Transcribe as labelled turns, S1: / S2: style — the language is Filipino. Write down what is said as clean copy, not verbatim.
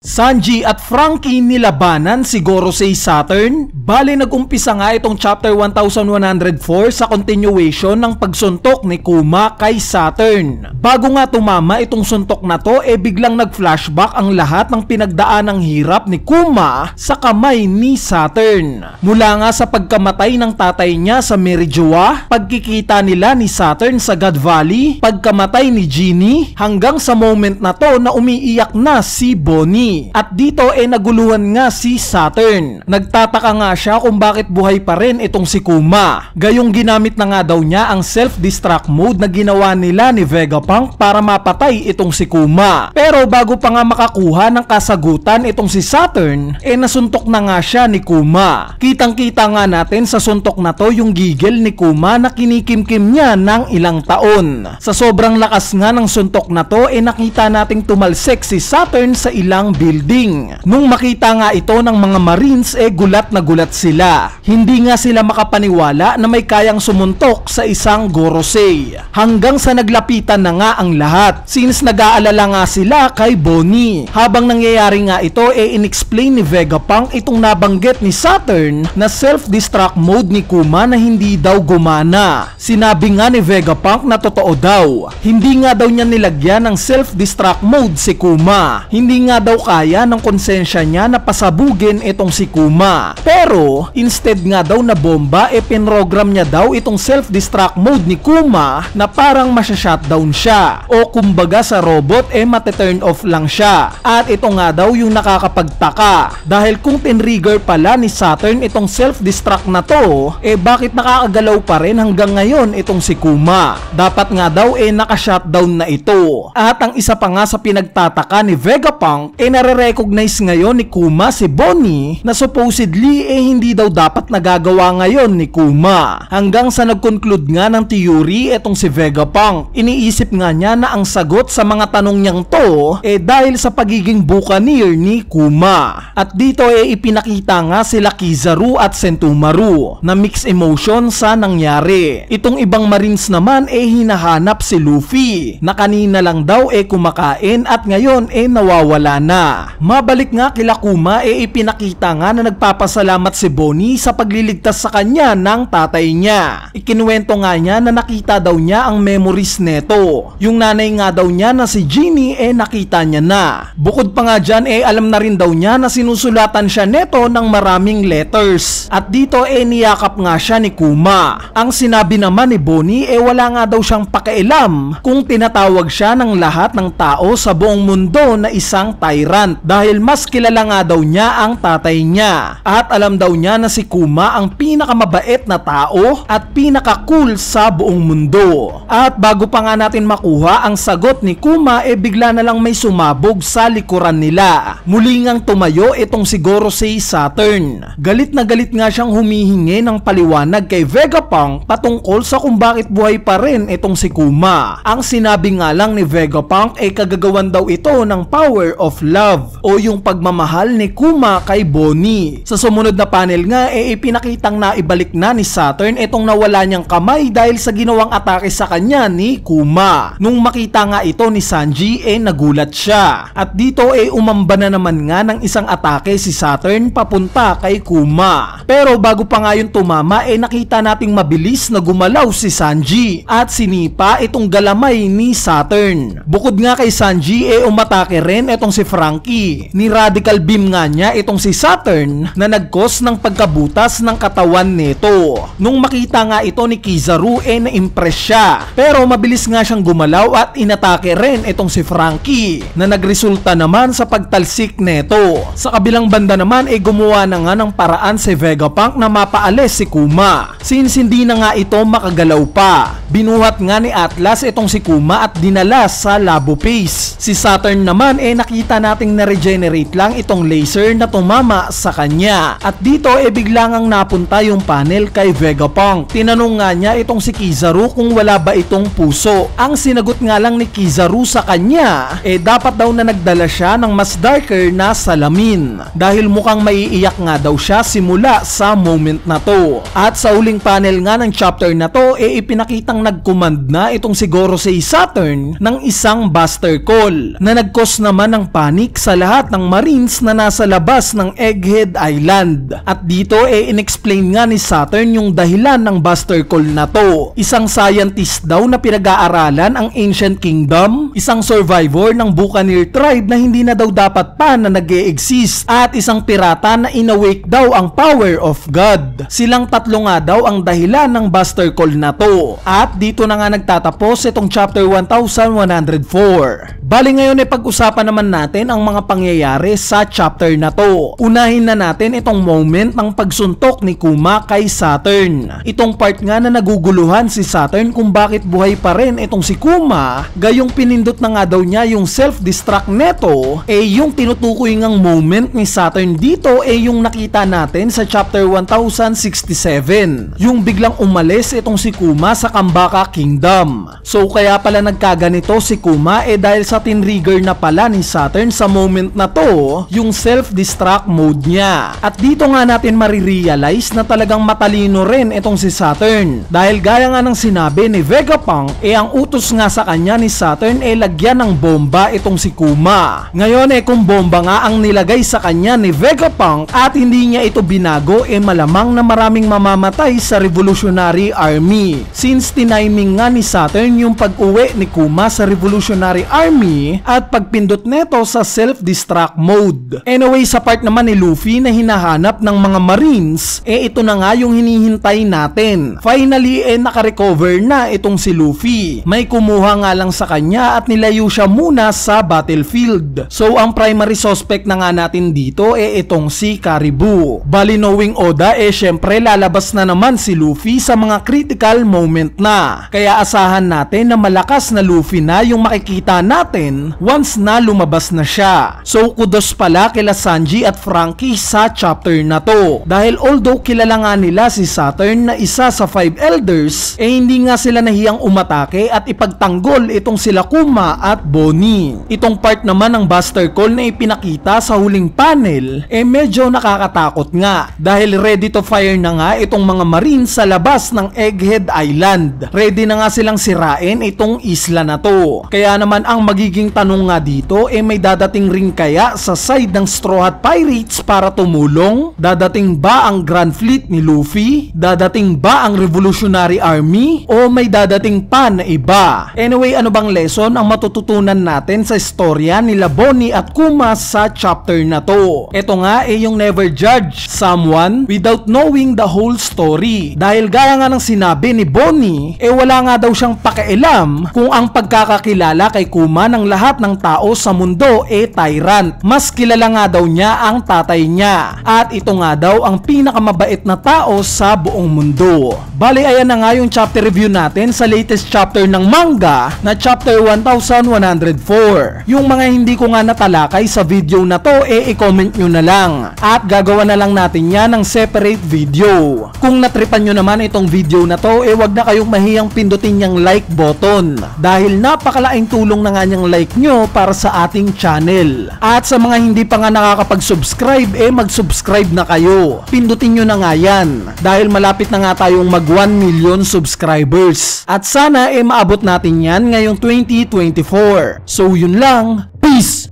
S1: Sanji at Franky nilabanan si Gorosei Saturn. Bale nag-umpisa nga itong chapter 1104 sa continuation ng pagsuntok ni Kuma kay Saturn. Bago nga tumama itong suntok na to, biglang nag-flashback ang lahat ng pinagdaanang hirap ni Kuma sa kamay ni Saturn. Mula nga sa pagkamatay ng tatay niya sa Merijoa, pagkikita nila ni Saturn sa God Valley, pagkamatay ni Genie, hanggang sa moment na to na umiiyak na si Bonnie. At dito naguluhan nga si Saturn. Nagtataka nga siya kung bakit buhay pa rin itong si Kuma. Gayong ginamit na nga daw niya ang self-destruct mode na ginawa nila ni Vegapunk para mapatay itong si Kuma. Pero bago pa nga makakuha ng kasagutan itong si Saturn, nasuntok na nga siya ni Kuma. Kitang-kita nga natin sa suntok na to yung gigil ni Kuma na kinikimkim niya ng ilang taon. Sa sobrang lakas nga ng suntok na to, nakita nating tumalsik si Saturn sa ilang building. Nung makita nga ito ng mga Marines, gulat na gulat sila. Hindi nga sila makapaniwala na may kayang sumuntok sa isang Gorosei. Hanggang sa naglapitan na nga ang lahat, since nag-aalala nga sila kay Bonnie. Habang nangyayari nga ito, in-explain ni Vegapunk itong nabanggit ni Saturn na self-destruct mode ni Kuma na hindi daw gumana. Sinabi nga ni Vegapunk na totoo daw. Hindi nga daw niya nilagyan ng self-destruct mode si Kuma. Hindi nga daw kaya ng konsensya niya na pasabugin itong si Kuma. Pero instead nga daw na bomba, pinrogram niya daw itong self-destruct mode ni Kuma na parang masya-shutdown siya. O kumbaga sa robot, mate-turn off lang siya. At ito nga daw yung nakakapagtaka. Dahil kung tinrigger pala ni Saturn itong self-destruct na to, bakit nakakagalaw pa rin hanggang ngayon itong si Kuma? Dapat nga daw naka-shutdown na ito. At ang isa pa nga sa pinagtataka ni Vegapunk, nare-recognize ngayon ni Kuma si Bonnie na supposedly hindi daw dapat nagagawa ngayon ni Kuma. Hanggang sa nag-conclude nga ng theory itong si Vegapunk. Iniisip nga niya na ang sagot sa mga tanong niyang to dahil sa pagiging buccaneer ni Kuma. At dito ipinakita nga sila Kizaru at Sentomaru na mixed emotion sa nangyari. Itong ibang Marines naman hinahanap si Luffy na kanina lang daw kumakain at ngayon nawawala na. Mabalik nga kila Kuma, ipinakita nga na nagpapasalamat si Bonnie sa pagliligtas sa kanya ng tatay niya. Ikinuwento nga niya na nakita daw niya ang memories neto. Yung nanay nga daw niya na si Genie nakita niya na. Bukod pa nga dyan alam na rin daw niya na sinusulatan siya neto ng maraming letters. At dito niyakap nga siya ni Kuma. Ang sinabi naman ni Bonnie wala nga daw siyang pakialam kung tinatawag siya ng lahat ng tao sa buong mundo na isang tyrant dahil mas kilala nga daw niya ang tatay niya. At alam daw niya na si Kuma ang pinakamabait na tao at pinaka-cool sa buong mundo. At bago pa nga natin makuha ang sagot ni Kuma, bigla na lang may sumabog sa likuran nila. Muli ngang tumayo itong si Gorosei Saturn. Galit na galit nga siyang humihingi ng paliwanag kay Vegapunk patungkol sa kung bakit buhay pa rin itong si Kuma. Ang sinabi nga lang ni Vegapunk kagagawan daw ito ng power of love o yung pagmamahal ni Kuma kay Bonnie. Sa sumunod na panel nga ipinakitang naibalik na ni Saturn itong nawala niyang kamay dahil sa ginawang atake sa kanya ni Kuma. Nung makita nga ito ni Sanji nagulat siya. At dito umamba na naman nga ng isang atake si Saturn papunta kay Kuma. Pero bago pa nga yung tumama nakita nating mabilis na gumalaw si Sanji at sinipa itong galamay ni Saturn. Bukod nga kay Sanji umatake rin itong si Franky. Ni radical beam nga niya itong si Saturn na nag-cause ng pagkabutas ng katawan nito. Nung makita nga ito ni Kizaru na-impress siya. Pero mabilis nga siyang gumalaw at inatake rin itong si Franky na nagresulta naman sa pagtalsik neto. Sa kabilang banda naman gumawa na nga ng paraan si Vegapunk na mapaalis si Kuma. Since hindi na nga ito makagalaw pa, binuhat nga ni Atlas itong si Kuma at dinala sa Labo Base. Si Saturn naman nakita nating na-regenerate lang itong laser na tumama sa kanya. At dito bigla ngang napunta yung panel kay Vegapunk. Tinanong nga niya itong si Kizaru kung wala ba itong puso. Ang sinagot nga lang ni Kizaru sa kanya dapat daw na nagdala siya ng mas darker na salamin dahil mukhang maiiyak nga daw siya simula sa moment na to. At sa huling panel title nga ng chapter na to ipinakitang nag-command na itong si Gorosei Saturn ng isang buster call na nag-cause naman ng panic sa lahat ng Marines na nasa labas ng Egghead Island. At dito in-explain nga ni Saturn yung dahilan ng buster call na to. Isang scientist daw na pinag-aaralan ang Ancient Kingdom, isang survivor ng Buccaneer tribe na hindi na daw dapat pa na nag-e-exist, at isang pirata na inawake daw ang power of God. Silang tatlo nga daw ang dahilan ng buster call na to. At dito na nga nagtatapos itong chapter 1104. Bali ngayon pag-usapan naman natin ang mga pangyayari sa chapter na to. Unahin na natin itong moment ng pagsuntok ni Kuma kay Saturn. Itong part nga na naguguluhan si Saturn kung bakit buhay pa rin itong si Kuma, gayong pinindot na nga daw niya yung self-destruct neto, yung tinutukoy ngang moment ni Saturn dito yung nakita natin sa chapter 1067. Yung biglang umalis itong si Kuma sa Kambaka Kingdom. So kaya pala nagkaganito si Kuma dahil sa tinrigger na pala ni Saturn sa moment na to yung self-destruct mode niya. At dito nga natin marirealize na talagang matalino rin itong si Saturn. Dahil gaya nga ng sinabi ni Vegapunk, ang utos nga sa kanya ni Saturn lagyan ng bomba itong si Kuma. Ngayon kung bomba nga ang nilagay sa kanya ni Vegapunk at hindi niya ito binago, malamang na maraming mamamatay sa Revolutionary Army. Since tiniming nga ni Saturn yung pag-uwi ni Kuma sa Revolutionary Army at pagpindot neto sa self-destruct mode. Anyway, sa part naman ni Luffy na hinahanap ng mga Marines, ito na nga yung hinihintay natin. Finally, nakarecover na itong si Luffy. May kumuha nga lang sa kanya at nilayo siya muna sa battlefield. So, ang primary suspect na nga natin dito itong si Caribou. Bali knowing Oda, syempre lalabas na naman si Luffy sa mga critical moment na. Kaya asahan natin na malakas na Luffy na yung makikita natin once na lumabas na siya. So, kudos pala kila Sanji at Franky sa chapter na to. Dahil although kilala nga nila si Saturn na isa sa 5 elders, hindi nga sila nahiyang umatake at ipagtanggol itong sila Kuma at Bonnie. Itong part naman ng buster call na ipinakita sa huling panel, medyo nakakatakot nga. Dahil ready to fire na nga itong mga Marines sa labas ng Egghead Island. Ready na nga silang sirain itong isla na to. Kaya naman ang magiging tanong nga dito, may dadating rin kaya sa side ng Straw Hat Pirates para tumulong? Dadating ba ang Grand Fleet ni Luffy? Dadating ba ang Revolutionary Army? O may dadating pa na iba? Anyway, ano bang lesson ang matututunan natin sa istorya nila Bonnie at Kuma sa chapter na to? Ito nga yung never judge someone without knowing the whole story. Dahil gaya nga ng sinabi ni Bonnie, wala nga daw siyang pakialam kung ang pagkakakilala kay Kuma ng lahat ng tao sa mundo tyrant. Mas kilala nga daw niya ang tatay niya. At ito nga daw ang pinakamabait na tao sa buong mundo. Bali, ayan na nga yung chapter review natin sa latest chapter ng manga na chapter 1104. Yung mga hindi ko nga natalakay sa video na to, i-comment nyo na lang. At gagawa na lang natin yan ng separate video. Kung natripan nyo naman itong video na to, wag na kayong mahiyang pindutin yung like button. Dahil napakalaking tulong na nga niyang like nyo para sa ating channel. At sa mga hindi pa nga nakakapag-subscribe, mag-subscribe na kayo. Pindutin nyo na nga yan. Dahil malapit na nga tayong mag 1 million subscribers. At sana maabot natin yan ngayong 2024. So yun lang. Peace!